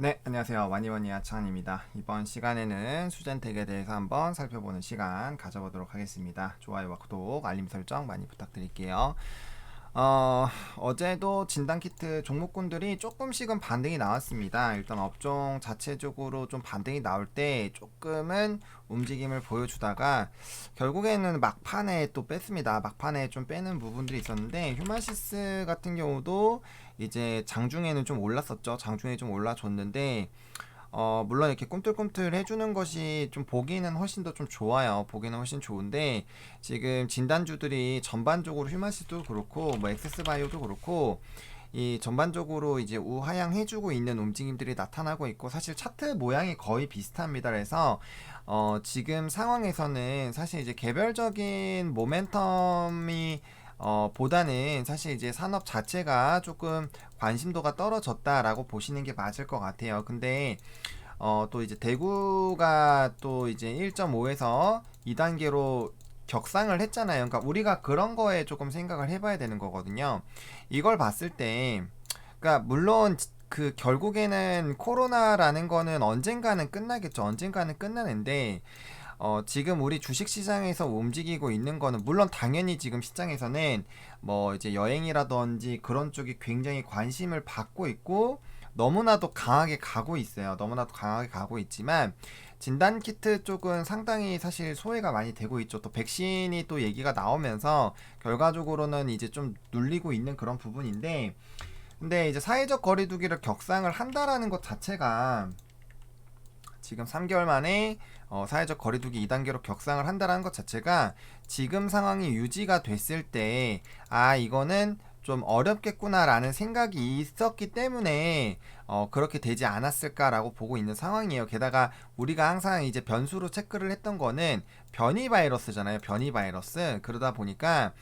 네, 안녕하세요. 와니와니 아차한입니다. 이번 시간에는 수젠텍에 대해서 한번 살펴보는 시간 가져보도록 하겠습니다. 좋아요와 구독, 알림 설정 많이 부탁드릴게요. 어제도 진단키트 종목군들이 조금씩은 반등이 나왔습니다. 일단 업종 자체적으로 좀 반등이 나올 때 조금은 움직임을 보여주다가 결국에는 막판에 또 뺐습니다. 막판에 좀 빼는 부분들이 있었는데 휴마시스 같은 경우도 이제 장중에는 좀 올랐었죠. 장중에 좀 올라줬는데 물론 이렇게 꿈틀꿈틀 해주는 것이 좀 보기는 훨씬 더 좀 좋아요. 보기는 훨씬 좋은데 지금 진단주들이 전반적으로 휴마시도 그렇고 뭐 엑세스바이오도 그렇고 이 전반적으로 이제 우하향 해주고 있는 움직임들이 나타나고 있고 사실 차트 모양이 거의 비슷합니다. 그래서 지금 상황에서는 사실 이제 개별적인 모멘텀이 보다는 사실 이제 산업 자체가 조금 관심도가 떨어졌다라고 보시는 게 맞을 것 같아요. 근데 또 이제 대구가 또 이제 1.5에서 2단계로 격상을 했잖아요. 그러니까 우리가 그런 거에 조금 생각을 해봐야 되는 거거든요. 이걸 봤을 때, 그러니까 물론 그 결국에는 코로나라는 거는 언젠가는 끝나겠죠. 언젠가는 끝나는데 지금 우리 주식시장에서 움직이고 있는 거는 물론 당연히 지금 시장에서는 뭐 이제 여행이라든지 그런 쪽이 굉장히 관심을 받고 있고 너무나도 강하게 가고 있어요. 너무나도 강하게 가고 있지만 진단키트 쪽은 상당히 사실 소외가 많이 되고 있죠. 또 백신이 또 얘기가 나오면서 결과적으로는 이제 좀 눌리고 있는 그런 부분인데 근데 이제 사회적 거리두기를 격상을 한다라는 것 자체가 지금 3개월 만에 사회적 거리두기 2단계로 격상을 한다는 것 자체가 지금 상황이 유지가 됐을 때 이거는 좀 어렵겠구나라는 생각이 있었기 때문에 그렇게 되지 않았을까라고 보고 있는 상황이에요. 게다가 우리가 항상 이제 변수로 체크를 했던 거는 변이 바이러스잖아요. 변이 바이러스. 그러다 보니까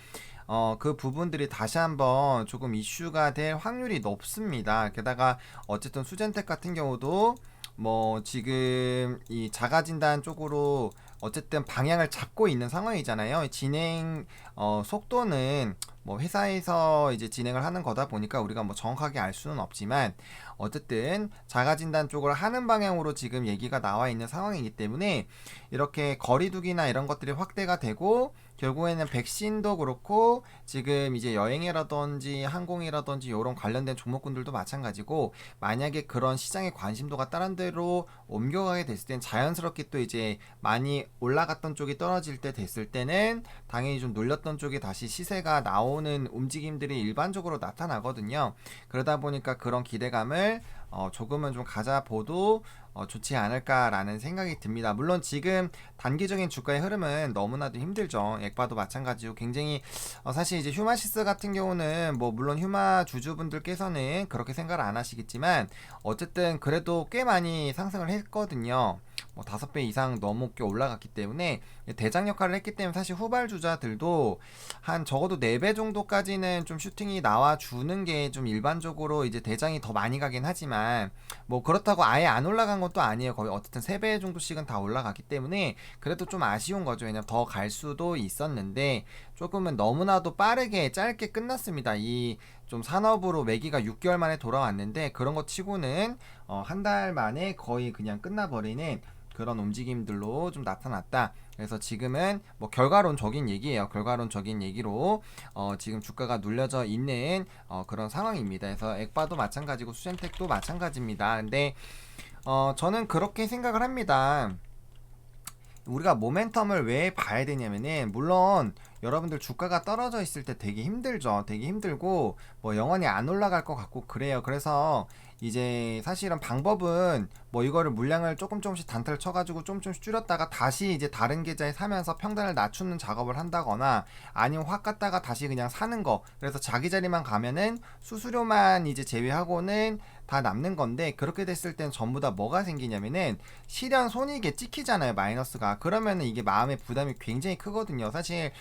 그 부분들이 다시 한번 조금 이슈가 될 확률이 높습니다. 게다가 어쨌든 수젠텍 같은 경우도 뭐 지금 이 자가진단 쪽으로 어쨌든 방향을 잡고 있는 상황이잖아요. 진행 속도는 뭐 회사에서 이제 진행을 하는 거다 보니까 우리가 뭐 정확하게 알 수는 없지만 어쨌든 자가진단 쪽을 하는 방향으로 지금 얘기가 나와 있는 상황이기 때문에 이렇게 거리두기나 이런 것들이 확대가 되고 결국에는 백신도 그렇고 지금 이제 여행이라든지 항공이라든지 이런 관련된 종목군들도 마찬가지고 만약에 그런 시장의 관심도가 다른 데로 옮겨가게 됐을 땐 자연스럽게 또 이제 많이 올라갔던 쪽이 떨어질 때 됐을 때는 당연히 좀 눌렸던 쪽이 다시 시세가 나오는 움직임들이 일반적으로 나타나거든요. 그러다 보니까 그런 기대감을 조금은 좀 가져봐도 좋지 않을까라는 생각이 듭니다. 물론 지금 단기적인 주가의 흐름은 너무나도 힘들죠. 액바도 마찬가지고 굉장히 사실 이제 휴마시스 같은 경우는 뭐 물론 휴마 주주분들께서는 그렇게 생각을 안 하시겠지만 어쨌든 그래도 꽤 많이 상승을 했거든요. 뭐 5배 이상 넘게 올라갔기 때문에 대장 역할을 했기 때문에 사실 후발주자들도 한 적어도 4배 정도까지는 좀 슈팅이 나와주는 게 좀 일반적으로 이제 대장이 더 많이 가긴 하지만 뭐 그렇다고 아예 안 올라간 것도 아니에요. 거의 어쨌든 3배 정도씩은 다 올라갔기 때문에 그래도 좀 아쉬운 거죠. 왜냐면 더 갈 수도 있었는데 조금은 너무나도 빠르게 짧게 끝났습니다. 이 좀 산업으로 매기가 6개월 만에 돌아왔는데 그런 것 치고는 한 달 만에 거의 그냥 끝나버리는 그런 움직임들로 좀 나타났다. 그래서 지금은 뭐 결과론적인 얘기예요. 결과론적인 얘기로 지금 주가가 눌려져 있는 그런 상황입니다. 그래서 액바도 마찬가지고 수젠텍도 마찬가지입니다. 근데 저는 그렇게 생각을 합니다. 우리가 모멘텀을 왜 봐야 되냐면은 물론 여러분들 주가가 떨어져 있을 때 되게 힘들죠. 되게 힘들고 뭐 영원히 안 올라갈 것 같고 그래요. 그래서 이제 사실은 방법은 뭐 이거를 물량을 조금씩 단타를 쳐가지고 조금씩 줄였다가 다시 이제 다른 계좌에 사면서 평단을 낮추는 작업을 한다거나 아니면 확 갔다가 다시 그냥 사는 거. 그래서 자기 자리만 가면은 수수료만 이제 제외하고는 다 남는 건데 그렇게 됐을 땐 전부 다 뭐가 생기냐면은 실현 손익에 찍히잖아요. 마이너스가. 그러면은 이게 마음의 부담이 굉장히 크거든요. 사실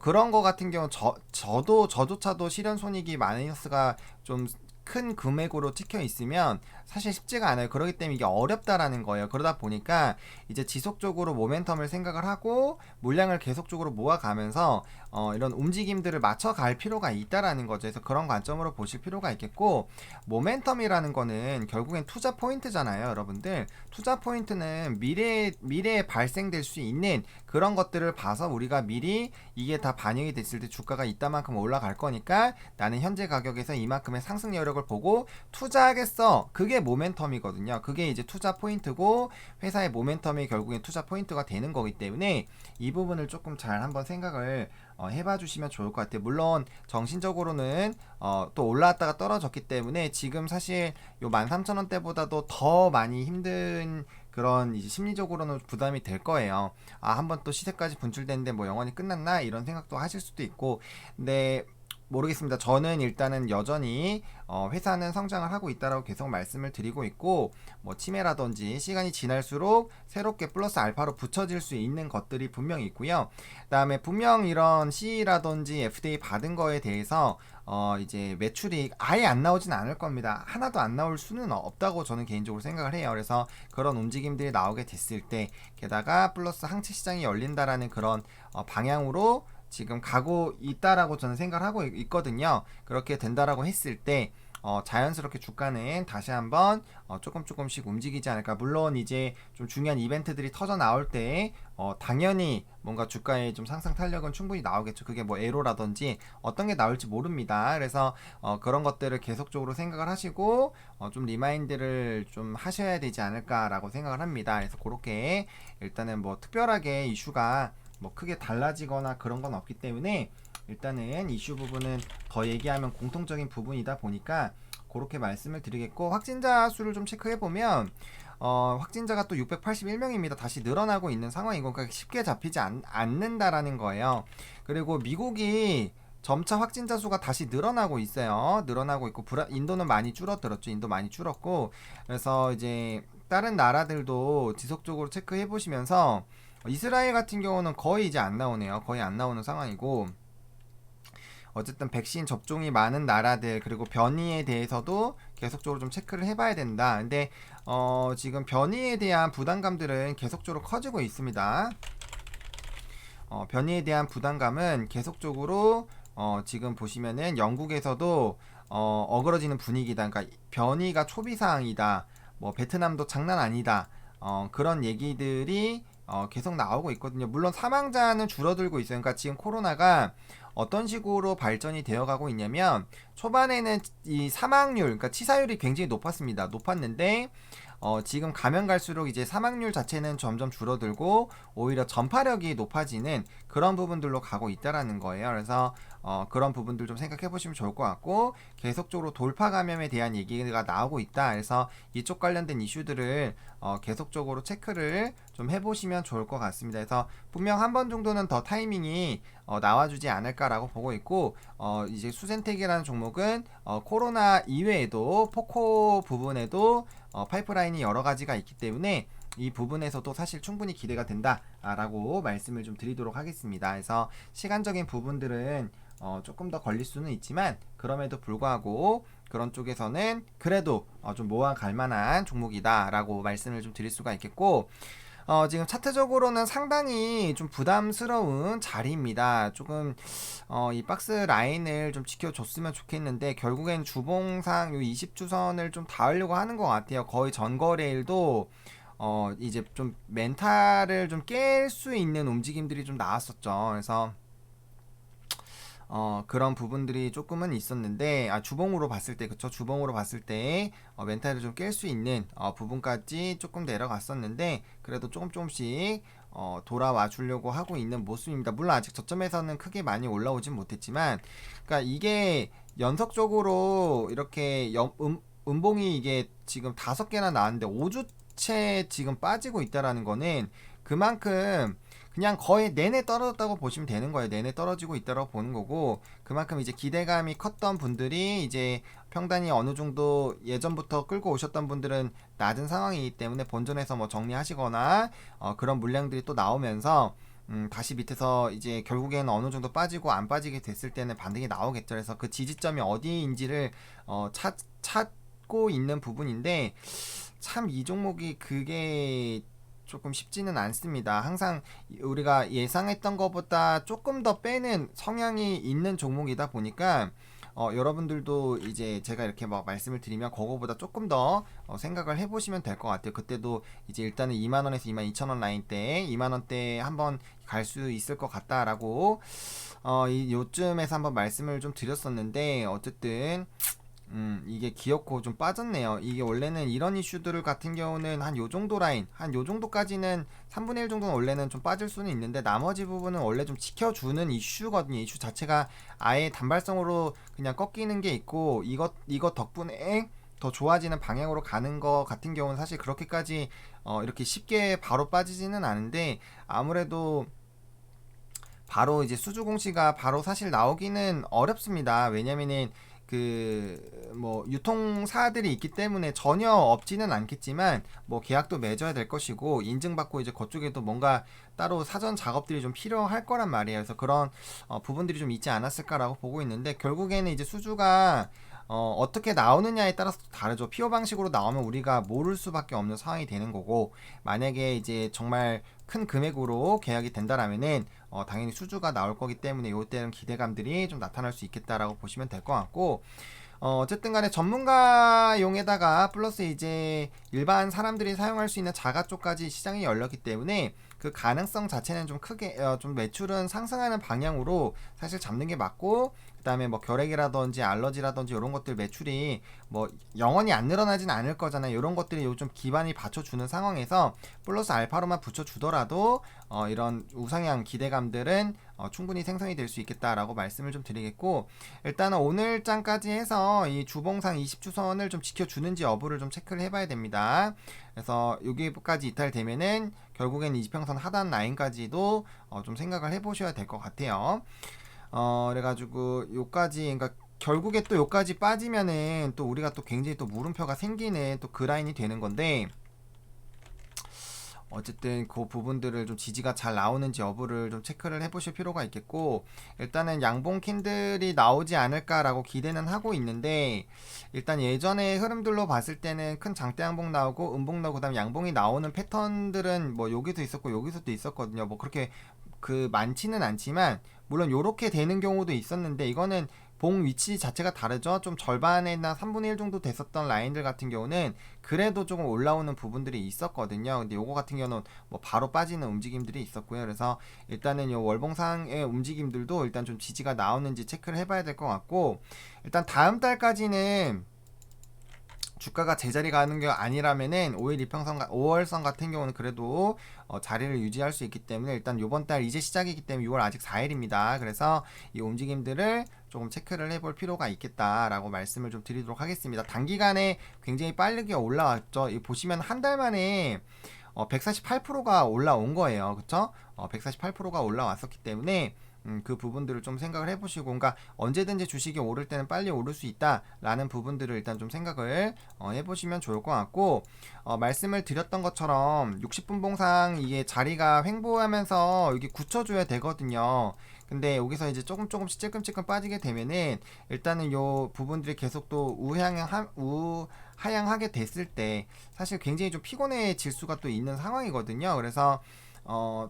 그런 거 같은 경우 저조차도 실현 손익이 마이너스가 좀 큰 금액으로 찍혀 있으면 사실 쉽지가 않아요. 그렇기 때문에 이게 어렵다라는 거예요. 그러다 보니까 이제 지속적으로 모멘텀을 생각을 하고 물량을 계속적으로 모아가면서 이런 움직임들을 맞춰갈 필요가 있다라는 거죠. 그래서 그런 관점으로 보실 필요가 있겠고, 모멘텀이라는 거는 결국엔 투자 포인트잖아요, 여러분들. 투자 포인트는 미래에 발생될 수 있는 그런 것들을 봐서 우리가 미리 이게 다 반영이 됐을 때 주가가 이따만큼 올라갈 거니까 나는 현재 가격에서 이만큼의 상승 여력을 보고 투자하겠어. 그게 모멘텀이거든요. 그게 이제 투자 포인트고, 회사의 모멘텀이 결국엔 투자 포인트가 되는 거기 때문에 이 부분을 조금 잘 한번 생각을 해봐 주시면 좋을 것 같아요. 물론 정신적으로는 또 올라왔다가 떨어졌기 때문에 지금 사실 요 13,000원대보다도 더 많이 힘든 그런 이제 심리적으로는 부담이 될 거예요. 한번 또 시세까지 분출됐는데 뭐 영원히 끝났나 이런 생각도 하실 수도 있고. 근데 모르겠습니다. 저는 일단은 여전히 회사는 성장을 하고 있다라고 계속 말씀을 드리고 있고, 뭐 치매라든지 시간이 지날수록 새롭게 플러스 알파로 붙여질 수 있는 것들이 분명히 있고요. 그다음에 분명 이런 CE라든지 FDA 받은 거에 대해서 이제 매출이 아예 안 나오진 않을 겁니다. 하나도 안 나올 수는 없다고 저는 개인적으로 생각을 해요. 그래서 그런 움직임들이 나오게 됐을 때, 게다가 플러스 항체 시장이 열린다라는 그런 방향으로 지금 가고 있다라고 저는 생각을 하고 있거든요. 그렇게 된다라고 했을 때 자연스럽게 주가는 다시 한번 조금씩 움직이지 않을까. 물론 이제 좀 중요한 이벤트들이 터져 나올 때 당연히 뭔가 주가의 좀 상승 탄력은 충분히 나오겠죠. 그게 뭐 에로라든지 어떤 게 나올지 모릅니다. 그래서 그런 것들을 계속적으로 생각을 하시고 좀 리마인드를 좀 하셔야 되지 않을까라고 생각을 합니다. 그래서 그렇게 일단은 뭐 특별하게 이슈가 뭐 크게 달라지거나 그런 건 없기 때문에 일단은 이슈 부분은 더 얘기하면 공통적인 부분이다 보니까 그렇게 말씀을 드리겠고, 확진자 수를 좀 체크해 보면 확진자가 또 681명입니다. 다시 늘어나고 있는 상황이고, 그러니까 쉽게 잡히지 않는다라는 거예요. 그리고 미국이 점차 확진자 수가 다시 늘어나고 있어요. 늘어나고 있고, 인도는 많이 줄어들었죠. 인도 많이 줄었고, 그래서 이제 다른 나라들도 지속적으로 체크해 보시면서 이스라엘 같은 경우는 거의 이제 안 나오네요. 거의 안 나오는 상황이고, 어쨌든 백신 접종이 많은 나라들, 그리고 변이에 대해서도 계속적으로 좀 체크를 해봐야 된다. 근데 지금 변이에 대한 부담감들은 계속적으로 커지고 있습니다. 변이에 대한 부담감은 계속적으로 지금 보시면은 영국에서도 어그러지는 분위기다. 그러니까 변이가 초비상이다. 뭐 베트남도 장난 아니다. 그런 얘기들이 계속 나오고 있거든요. 물론 사망자는 줄어들고 있어요. 그러니까 지금 코로나가 어떤 식으로 발전이 되어 가고 있냐면, 초반에는 이 사망률, 그러니까 치사율이 굉장히 높았는데 지금 가면 갈수록 이제 사망률 자체는 점점 줄어들고 오히려 전파력이 높아지는 그런 부분들로 가고 있다라는 거예요. 그래서 그런 부분들 좀 생각해 보시면 좋을 것 같고, 계속적으로 돌파 감염에 대한 얘기가 나오고 있다. 그래서 이쪽 관련된 이슈들을 계속적으로 체크를 좀 해보시면 좋을 것 같습니다. 그래서 분명 한 번 정도는 더 타이밍이 나와주지 않을까라고 보고 있고, 이제 수젠텍이라는 종목은 코로나 이외에도 포코 부분에도 파이프라인이 여러 가지가 있기 때문에 이 부분에서도 사실 충분히 기대가 된다라고 말씀을 좀 드리도록 하겠습니다. 그래서 시간적인 부분들은 조금 더 걸릴 수는 있지만, 그럼에도 불구하고 그런 쪽에서는 그래도 좀 모아갈 만한 종목이다라고 말씀을 좀 드릴 수가 있겠고, 지금 차트적으로는 상당히 좀 부담스러운 자리입니다. 조금 이 박스 라인을 좀 지켜줬으면 좋겠는데, 결국엔 주봉상 요 20주선을 좀 닿으려고 하는 것 같아요. 거의 전거래일도 이제 좀 멘탈을 좀 깰 수 있는 움직임들이 좀 나왔었죠. 그래서 그런 부분들이 조금은 있었는데, 주봉으로 봤을 때, 그쵸? 주봉으로 봤을 때, 멘탈을 좀 깰 수 있는, 부분까지 조금 내려갔었는데, 그래도 조금씩, 돌아와 주려고 하고 있는 모습입니다. 물론 아직 저점에서는 크게 많이 올라오진 못했지만, 그러니까 이게 연속적으로 이렇게 음봉이 이게 지금 5개나 나왔는데, 5주째 지금 빠지고 있다라는 거는 그만큼 그냥 거의 내내 떨어졌다고 보시면 되는 거예요. 내내 떨어지고 있다고 보는 거고, 그만큼 이제 기대감이 컸던 분들이 이제 평단이 어느 정도 예전부터 끌고 오셨던 분들은 낮은 상황이기 때문에 본전에서 뭐 정리하시거나 그런 물량들이 또 나오면서 다시 밑에서 이제 결국에는 어느 정도 빠지고 안 빠지게 됐을 때는 반등이 나오겠죠. 그래서 그 지지점이 어디인지를 찾고 있는 부분인데 참 이 종목이 그게 조금 쉽지는 않습니다. 항상 우리가 예상했던 것보다 조금 더 빼는 성향이 있는 종목이다 보니까 여러분들도 이제 제가 이렇게 막 말씀을 드리면 그거보다 조금 더 생각을 해보시면 될 것 같아요. 그때도 이제 일단은 2만원에서 22,000원 라인대에 2만원대 한번 갈 수 있을 것 같다라고 요쯤에서 한번 말씀을 좀 드렸었는데 어쨌든 이게 기어코 좀 빠졌네요. 이게 원래는 이런 이슈들 같은 경우는 한 요 정도 라인, 한 요 정도까지는 3분의 1 정도는 원래는 좀 빠질 수는 있는데 나머지 부분은 원래 좀 지켜주는 이슈거든요. 이슈 자체가 아예 단발성으로 그냥 꺾이는 게 있고 이것 덕분에 더 좋아지는 방향으로 가는 거 같은 경우는 사실 그렇게까지 이렇게 쉽게 바로 빠지지는 않은데 아무래도 바로 이제 수주 공시가 바로 사실 나오기는 어렵습니다. 왜냐면은 뭐 유통사들이 있기 때문에 전혀 없지는 않겠지만 뭐 계약도 맺어야 될 것이고 인증받고 이제 그쪽에도 뭔가 따로 사전 작업들이 좀 필요할 거란 말이에요. 그래서 그런 부분들이 좀 있지 않았을까라고 보고 있는데 결국에는 이제 수주가 어떻게 나오느냐에 따라서 다르죠. 피오 방식으로 나오면 우리가 모를 수밖에 없는 상황이 되는 거고 만약에 이제 정말 큰 금액으로 계약이 된다라면은 당연히 수주가 나올 거기 때문에 이때는 기대감들이 좀 나타날 수 있겠다라고 보시면 될 것 같고 어쨌든 간에 전문가용에다가 플러스 이제 일반 사람들이 사용할 수 있는 자가 쪽까지 시장이 열렸기 때문에 그 가능성 자체는 좀 크게 좀 매출은 상승하는 방향으로 사실 잡는 게 맞고 그다음에 뭐 결핵이라든지 알러지라든지 이런 것들 매출이 뭐 영원히 안 늘어나진 않을 거잖아요. 이런 것들이 요즘 기반이 받쳐주는 상황에서 플러스 알파로만 붙여주더라도 이런 우상향 기대감들은 충분히 생성이 될 수 있겠다라고 말씀을 좀 드리겠고 일단은 오늘장까지 해서 이 주봉상 20주선을 좀 지켜주는지 여부를 좀 체크를 해봐야 됩니다. 그래서 여기까지 이탈되면은 결국엔 20평선 하단 라인까지도 좀 생각을 해보셔야 될 것 같아요. 그래가지고 요까지 그러니까 결국에 또 요까지 빠지면은 또 우리가 또 굉장히 또 물음표가 생기는 또 그 라인이 되는 건데 어쨌든 그 부분들을 좀 지지가 잘 나오는지 여부를 좀 체크를 해보실 필요가 있겠고 일단은 양봉 캔들이 나오지 않을까라고 기대는 하고 있는데 일단 예전의 흐름들로 봤을 때는 큰 장대 양봉 나오고 음봉 나오고 그다음 양봉이 나오는 패턴들은 뭐 여기도 있었고 여기서도 있었거든요. 뭐 그렇게 많지는 않지만 물론 요렇게 되는 경우도 있었는데 이거는 봉 위치 자체가 다르죠. 좀 절반이나 3분의 1 정도 됐었던 라인들 같은 경우는 그래도 조금 올라오는 부분들이 있었거든요. 근데 요거 같은 경우는 뭐 바로 빠지는 움직임들이 있었고요. 그래서 일단은 요 월봉상의 움직임들도 일단 좀 지지가 나오는지 체크를 해봐야 될 것 같고 일단 다음 달까지는 주가가 제자리 가는 게 아니라면은 5월선 같은 경우는 그래도 자리를 유지할 수 있기 때문에 일단 요번 달 이제 시작이기 때문에 6월 아직 4일입니다. 그래서 이 움직임들을 조금 체크를 해볼 필요가 있겠다라고 말씀을 좀 드리도록 하겠습니다. 단기간에 굉장히 빠르게 올라왔죠. 보시면 한 달 만에 148%가 올라온 거예요. 그쵸? 148%가 올라왔었기 때문에 그 부분들을 좀 생각을 해보시고 그러니까 언제든지 주식이 오를 때는 빨리 오를 수 있다라는 부분들을 일단 좀 생각을 해보시면 좋을 것 같고 말씀을 드렸던 것처럼 60분 봉상 이게 자리가 횡보하면서 여기 굳혀줘야 되거든요. 근데 여기서 이제 조금씩 찔끔찔끔 빠지게 되면은 일단은 요 부분들이 계속 또 우하향하게 됐을 때 사실 굉장히 좀 피곤해질 수가 또 있는 상황이거든요. 그래서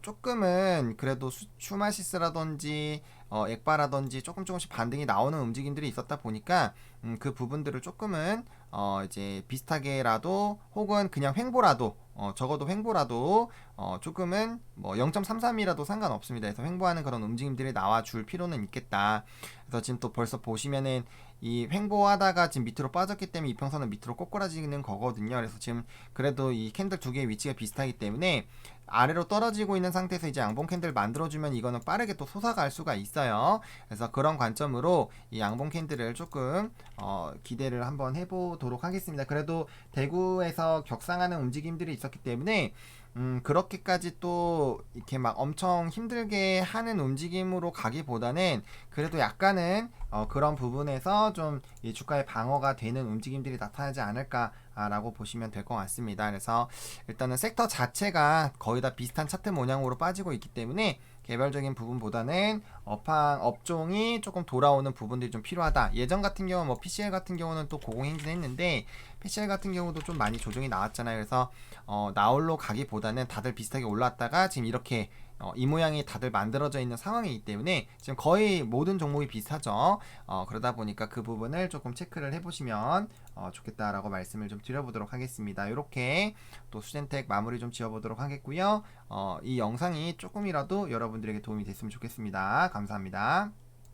조금은 그래도 슈마시스라든지 액바라든지 조금씩 반등이 나오는 움직임들이 있었다 보니까 그 부분들을 조금은 이제 비슷하게라도 혹은 그냥 횡보라도 적어도 횡보라도 조금은 뭐 0.33이라도 상관없습니다. 그래서 횡보하는 그런 움직임들이 나와 줄 필요는 있겠다. 그래서 지금 또 벌써 보시면은 이 횡보하다가 지금 밑으로 빠졌기 때문에 이평선은 밑으로 꼬꾸라지는 거거든요. 그래서 지금 그래도 이 캔들 두 개의 위치가 비슷하기 때문에 아래로 떨어지고 있는 상태에서 이제 양봉 캔들 만들어주면 이거는 빠르게 또 솟아갈 수가 있어요. 그래서 그런 관점으로 이 양봉 캔들을 조금 기대를 한번 해보도록 하겠습니다. 그래도 대구에서 격상하는 움직임들이 있었기 때문에 그렇게까지 또 이렇게 막 엄청 힘들게 하는 움직임으로 가기보다는 그래도 약간은 그런 부분에서 좀 이 주가의 방어가 되는 움직임들이 나타나지 않을까라고 보시면 될 것 같습니다. 그래서 일단은 섹터 자체가 거의 다 비슷한 차트 모양으로 빠지고 있기 때문에 개별적인 부분보다는 업종이 조금 돌아오는 부분들이 좀 필요하다. 예전 같은 경우 뭐 PCL 같은 경우는 또 고공행진했는데 PCL 같은 경우도 좀 많이 조정이 나왔잖아요. 그래서 나홀로 가기보다는 다들 비슷하게 올랐다가 지금 이렇게 이 모양이 다들 만들어져 있는 상황이기 때문에 지금 거의 모든 종목이 비슷하죠. 그러다 보니까 그 부분을 조금 체크를 해보시면 좋겠다라고 말씀을 좀 드려보도록 하겠습니다. 이렇게 또 수젠텍 마무리 좀 지어보도록 하겠고요. 이 영상이 조금이라도 여러분들에게 도움이 됐으면 좋겠습니다. 감사합니다.